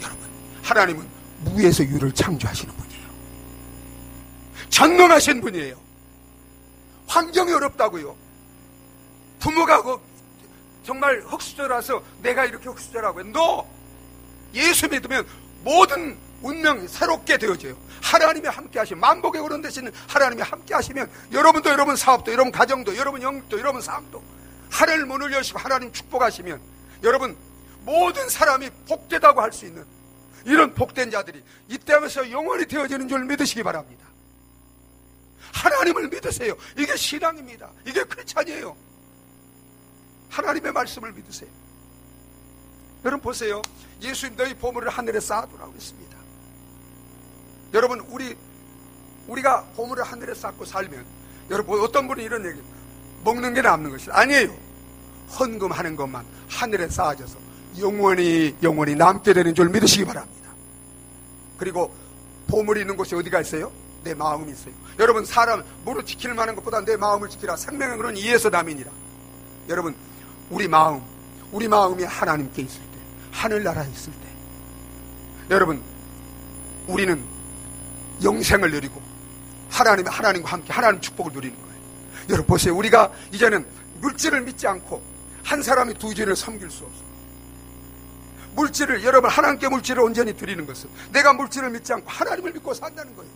A: 여러분, 하나님은 무에서 유를 창조하시는 분이에요. 전능하신 분이에요. 환경이 어렵다고요. 부모가 정말 흙수저라서 내가 이렇게 흙수저라고 해. 너 예수 믿으면 모든 운명이 새롭게 되어져요. 하나님이 함께 하시면, 만복의 어른 되시는 하나님이 함께 하시면 여러분도, 여러분 사업도, 여러분 가정도, 여러분 영역도, 여러분 삶도 하늘 문을 여시고 하나님 축복하시면 여러분, 모든 사람이 복되다고 할 수 있는 이런 복된 자들이 이 땅에서 영원히 되어지는 줄 믿으시기 바랍니다. 하나님을 믿으세요. 이게 신앙입니다. 이게 크리스찬이에요. 하나님의 말씀을 믿으세요. 여러분 보세요. 예수님 너희 보물을 하늘에 쌓아두라고 했습니다. 여러분 우리가 보물을 하늘에 쌓고 살면, 여러분 어떤 분이 이런 얘기, 먹는 게 남는 것이 아니에요. 헌금하는 것만 하늘에 쌓아져서 영원히 남게 되는 줄 믿으시기 바랍니다. 그리고 보물이 있는 곳이 어디가 있어요? 내 마음이 있어요. 여러분 사람 무릇 지킬 만한 것보다 내 마음을 지키라. 생명의 그런 이에서 남이니라. 여러분 우리 마음이 하나님께 있을 때, 하늘나라에 있을 때, 여러분 우리는 영생을 누리고 하나님과 함께 하나님 축복을 누리는 거예요. 여러분 보세요. 우리가 이제는 물질을 믿지 않고 한 사람이 두 주인을 섬길 수 없어요. 물질을, 여러분 하나님께 물질을 온전히 드리는 것은 내가 물질을 믿지 않고 하나님을 믿고 산다는 거예요.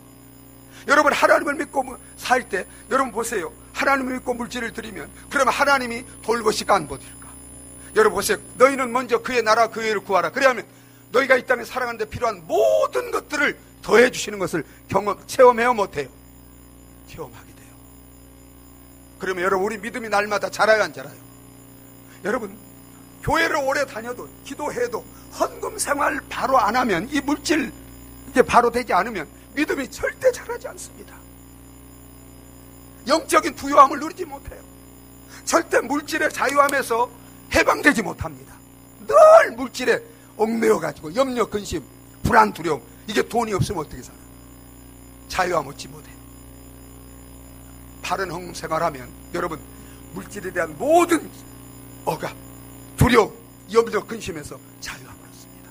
A: 여러분 하나님을 믿고 살 때, 여러분 보세요. 하나님을 믿고 물질을 드리면 그러면 하나님이 돌보실까 안 보실까? 여러분 보세요. 너희는 먼저 그의 나라 그 의를 구하라. 그래야면 너희가 이 땅에 살아가는 데 필요한 모든 것들을 더해 주시는 것을 체험해요 못해요? 체험하게 돼요. 그러면 여러분 우리 믿음이 날마다 자라요 안 자라요? 여러분 교회를 오래 다녀도 기도해도 헌금 생활 바로 안 하면, 이 물질 이제 바로 되지 않으면 믿음이 절대 자라지 않습니다. 영적인 부유함을 누리지 못해요. 절대 물질의 자유함에서 해방되지 못합니다. 늘 물질에 얽매여가지고 염려, 근심, 불안, 두려움, 이게 돈이 없으면 어떻게 살아요? 자유함 얻지 못해요. 바른 헌금 생활하면 여러분 물질에 대한 모든 억압, 두려움, 염려, 근심에서 자유함을 얻습니다.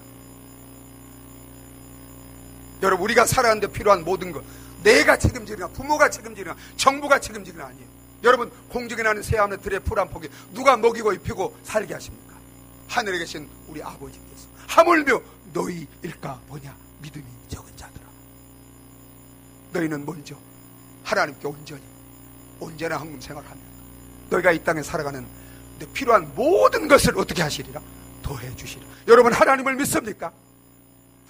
A: 여러분 우리가 살아가는데 필요한 모든 것, 내가 책임지느냐, 부모가 책임지느냐, 정부가 책임지느냐 아니에요. 여러분 공중에 나는 새 하늘 들의 풀 한 포기 누가 먹이고 입히고 살게 하십니까? 하늘에 계신 우리 아버지께서. 하물며 너희 일까 보냐 믿음이 적은 자들아. 너희는 먼저 하나님께 온전한 헌금 생활하면 너희가 이 땅에 살아가는 데 필요한 모든 것을 어떻게 하시리라? 더해 주시리라. 여러분 하나님을 믿습니까?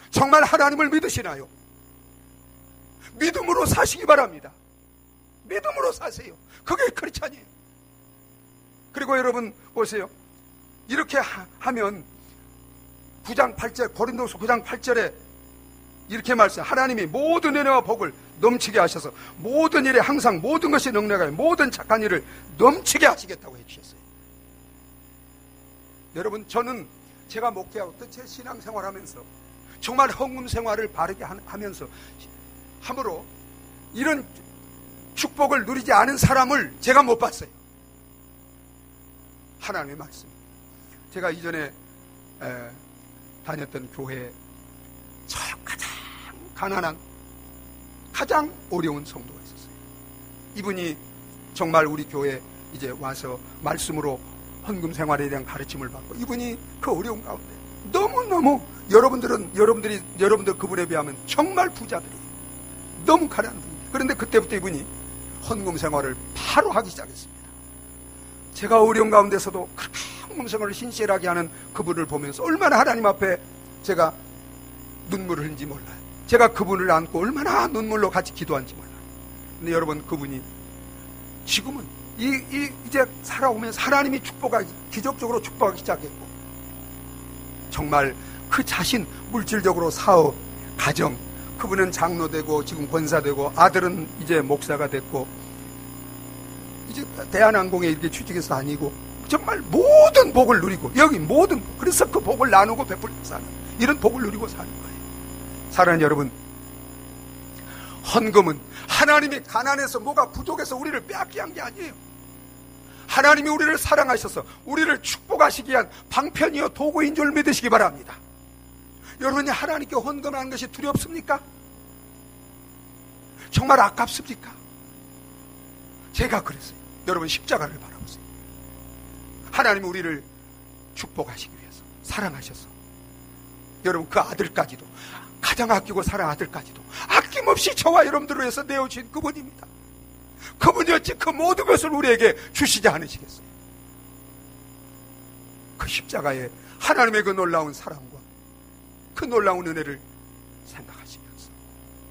A: 정말 하나님을 믿으시나요? 믿음으로 사시기 바랍니다. 믿음으로 사세요. 그게 크리스찬이에요. 그리고 여러분 보세요. 이렇게 하면 9장 8절, 고린도서 9장 8절에 이렇게 말씀해요. 하나님이 모든 은혜와 복을 넘치게 하셔서 모든 일에 항상 모든 것이 능력하여 모든 착한 일을 넘치게 하시겠다고 해주셨어요. 여러분 저는 제가 목회하고 또 제 신앙생활하면서 정말 헌금 생활을 바르게 하면서 함으로 이런 축복을 누리지 않은 사람을 제가 못 봤어요. 하나님의 말씀. 제가 이전에 다녔던 교회에 가장 가난한, 가장 어려운 성도가 있었어요. 이분이 정말 우리 교회에 이제 와서 말씀으로 헌금 생활에 대한 가르침을 받고, 이분이 그 어려운 가운데 너무너무 여러분들 그분에 비하면 정말 부자들이에요. 너무 가난한 분이에요. 그런데 그때부터 이분이 헌금 생활을 바로 하기 시작했습니다. 제가 어려운 가운데서도 그렇게 헌금 생활을 신실하게 하는 그분을 보면서 얼마나 하나님 앞에 제가 눈물을 흘린지 몰라요. 제가 그분을 안고 얼마나 눈물로 같이 기도한지 몰라요. 근데 여러분 그분이 지금은 이제 살아오면서 하나님이 기적적으로 축복하기 시작했고, 정말 그 자신 물질적으로 사업, 가정, 그분은 장로되고 지금 권사되고 아들은 이제 목사가 됐고 이제 대한항공에 이렇게 취직해서 다니고 정말 모든 복을 누리고, 여기 모든 복, 그래서 그 복을 나누고 베풀고 사는, 이런 복을 누리고 사는 거예요. 사랑하는 여러분, 헌금은 하나님이 가난해서 뭐가 부족해서 우리를 빼앗게 한 게 아니에요. 하나님이 우리를 사랑하셔서 우리를 축복하시기 위한 방편이요 도구인 줄 믿으시기 바랍니다. 여러분이 하나님께 헌금하는 것이 두렵습니까? 정말 아깝습니까? 제가 그랬어요. 여러분 십자가를 바라보세요. 하나님이 우리를 축복하시기 위해서 사랑하셔서 여러분 그 아들까지도, 가장 아끼고 사랑 아들까지도 아낌없이 저와 여러분들을 위해서 내어주신 그분입니다. 그분이 어찌 그 모든 것을 우리에게 주시지 않으시겠어요? 그 십자가에 하나님의 그 놀라운 사랑과 그 놀라운 은혜를 생각하시면서,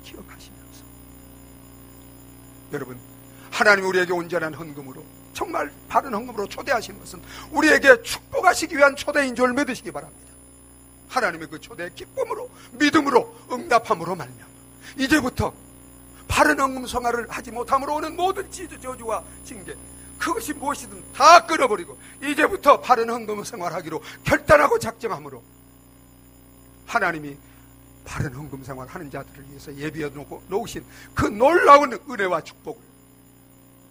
A: 기억하시면서 여러분, 하나님이 우리에게 온전한 헌금으로, 정말 바른 헌금으로 초대하신 것은 우리에게 축복하시기 위한 초대인 줄 믿으시기 바랍니다. 하나님의 그 초대의 기쁨으로, 믿음으로, 응답함으로 말미암아 이제부터 바른 헌금 생활을 하지 못함으로 오는 모든 저주와 징계, 그것이 무엇이든 다 끊어버리고 이제부터 바른 헌금 생활하기로 결단하고 작정함으로 하나님이 바른 헌금 생활하는 자들을 위해서 예비해 놓으신 그 놀라운 은혜와 축복을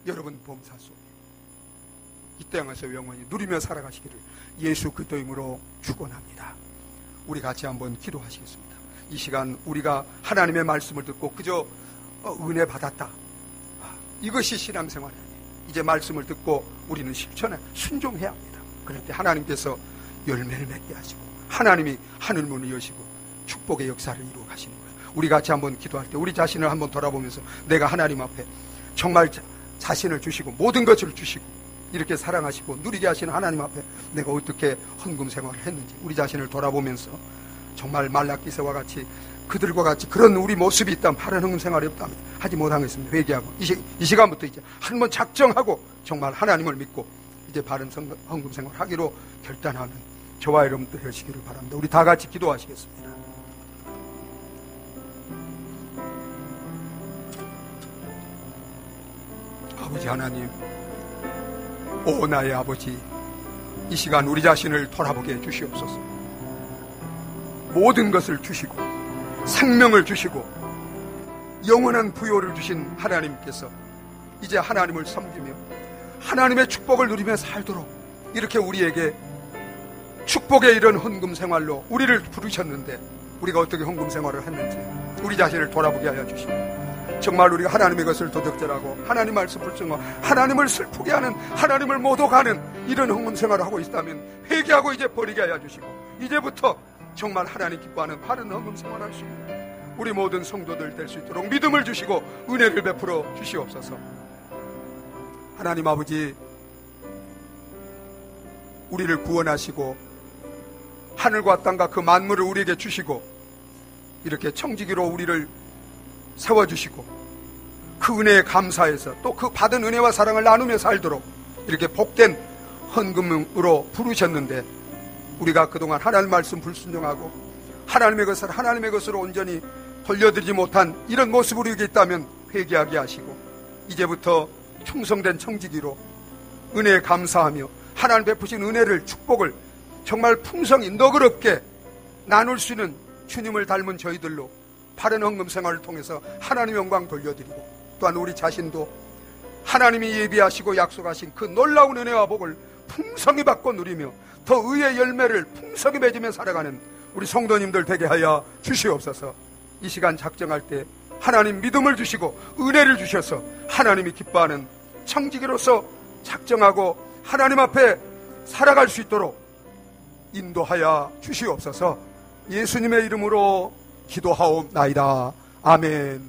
A: 여러분 범사 속에 이 땅에서 영원히 누리며 살아가시기를 예수 그리스도 이름으로 축원합니다. 우리 같이 한번 기도하시겠습니다. 이 시간 우리가 하나님의 말씀을 듣고 그저 은혜 받았다, 이것이 신앙생활이 아니에요. 이제 말씀을 듣고 우리는 실천에 순종해야 합니다. 그럴 때 하나님께서 열매를 맺게 하시고 하나님이 하늘문을 여시고 축복의 역사를 이루어 가시는 거예요. 우리 같이 한번 기도할 때 우리 자신을 한번 돌아보면서 내가 하나님 앞에 정말 자신을 주시고 모든 것을 주시고 이렇게 사랑하시고 누리게 하시는 하나님 앞에 내가 어떻게 헌금 생활을 했는지 우리 자신을 돌아보면서 정말 말라기서와 같이 그들과 같이 그런 우리 모습이 있다면, 바른 헌금 생활이 없다면 하지 못한 것입니다. 회개하고 이 시간부터 이제 한번 작정하고 정말 하나님을 믿고 이제 바른 헌금 생활을 하기로 결단하는 저와 여러분들 되시기를 바랍니다. 우리 다 같이 기도하시겠습니다. 아버지 하나님, 오 나의 아버지, 이 시간 우리 자신을 돌아보게 해주시옵소서. 모든 것을 주시고 생명을 주시고 영원한 부요를 주신 하나님께서 이제 하나님을 섬기며 하나님의 축복을 누리며 살도록 이렇게 우리에게 축복의 이런 헌금 생활로 우리를 부르셨는데 우리가 어떻게 헌금 생활을 했는지 우리 자신을 돌아보게 하여 주시고 정말 우리가 하나님의 것을 도덕질하고 하나님 말씀을 증거 하나님을 슬프게 하는, 하나님을 모독하는 이런 헌금 생활을 하고 있다면 회개하고 이제 버리게 하여 주시고 이제부터 정말 하나님 기뻐하는 바른 헌금 생활할 수 있는 우리 모든 성도들 될 수 있도록 믿음을 주시고 은혜를 베풀어 주시옵소서. 하나님 아버지, 우리를 구원하시고 하늘과 땅과 그 만물을 우리에게 주시고 이렇게 청지기로 우리를 세워주시고 그 은혜에 감사해서 또 그 받은 은혜와 사랑을 나누며 살도록 이렇게 복된 헌금으로 부르셨는데 우리가 그동안 하나님 말씀 불순종하고 하나님의 것을 하나님의 것으로 온전히 돌려드리지 못한 이런 모습이 우리에게 있다면 회개하게 하시고 이제부터 충성된 청지기로 은혜에 감사하며 하나님 베푸신 은혜를, 축복을 정말 풍성히 너그럽게 나눌 수 있는 주님을 닮은 저희들로 바른 헌금 생활을 통해서 하나님 영광 돌려드리고 또한 우리 자신도 하나님이 예비하시고 약속하신 그 놀라운 은혜와 복을 풍성히 받고 누리며 더 의의 열매를 풍성히 맺으며 살아가는 우리 성도님들 되게 하여 주시옵소서. 이 시간 작정할 때 하나님 믿음을 주시고 은혜를 주셔서 하나님이 기뻐하는 청지기로서 작정하고 하나님 앞에 살아갈 수 있도록 인도하여 주시옵소서. 예수님의 이름으로 기도하옵나이다. 아멘.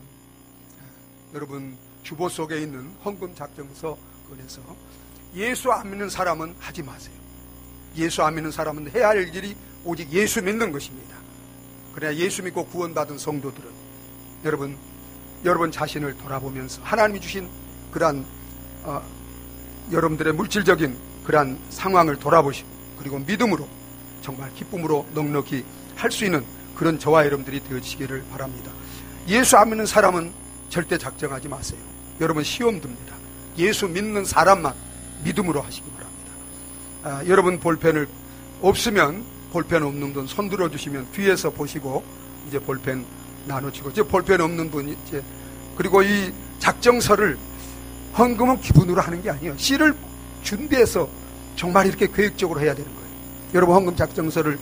A: 여러분, 주보 속에 있는 헌금 작정서 꺼내서 예수 안 믿는 사람은 하지 마세요. 예수 안 믿는 사람은 해야 할 일이 오직 예수 믿는 것입니다. 그래야 예수 믿고 구원받은 성도들은 여러분 자신을 돌아보면서 하나님이 주신 그러한 여러분들의 물질적인 그러한 상황을 돌아보시고 그리고 믿음으로 정말 기쁨으로 넉넉히 할 수 있는 그런 저와 여러분들이 되어지기를 바랍니다. 예수 안 믿는 사람은 절대 작정하지 마세요. 여러분 시험 듭니다. 예수 믿는 사람만 믿음으로 하시기 바랍니다. 여러분 볼펜을 없으면 볼펜 없는 분 손 들어주시면 뒤에서 보시고 이제 볼펜 나눠주고 이제 볼펜 없는 분이 이제 그리고 이 작정서를 헌금은 기분으로 하는 게 아니에요. 씨를 준비해서 정말 이렇게 계획적으로 해야 되는 거예요. 여러분 헌금 작정서를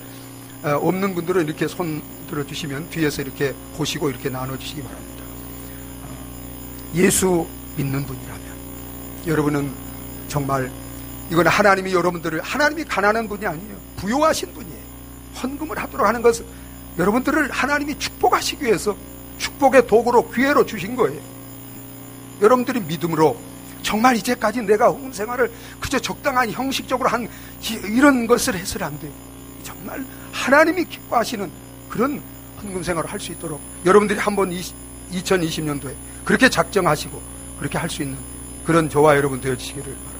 A: 없는 분들은 이렇게 손 들어주시면 뒤에서 이렇게 보시고 이렇게 나눠주시기 바랍니다. 예수 믿는 분이라면 여러분은 정말 이건 하나님이 여러분들을 하나님이 가난한 분이 아니에요. 부요하신 분이에요. 헌금을 하도록 하는 것은 여러분들을 하나님이 축복하시기 위해서 축복의 도구로 기회로 주신 거예요. 여러분들이 믿음으로 정말 이제까지 내가 헌금 생활을 그저 적당한 형식적으로 한 이런 것을 해서는 안 돼요. 정말 하나님이 기뻐하시는 그런 헌금 생활을 할 수 있도록 여러분들이 한번 2020년도에 그렇게 작정하시고 그렇게 할 수 있는 그런 저와 여러분 되어지시기를 바랍니다.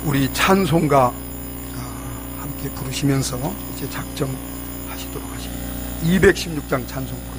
A: 우리 찬송가 함께 부르시면서 이제 작정하시도록 하십니다. 216장 찬송 부르시겠습니다.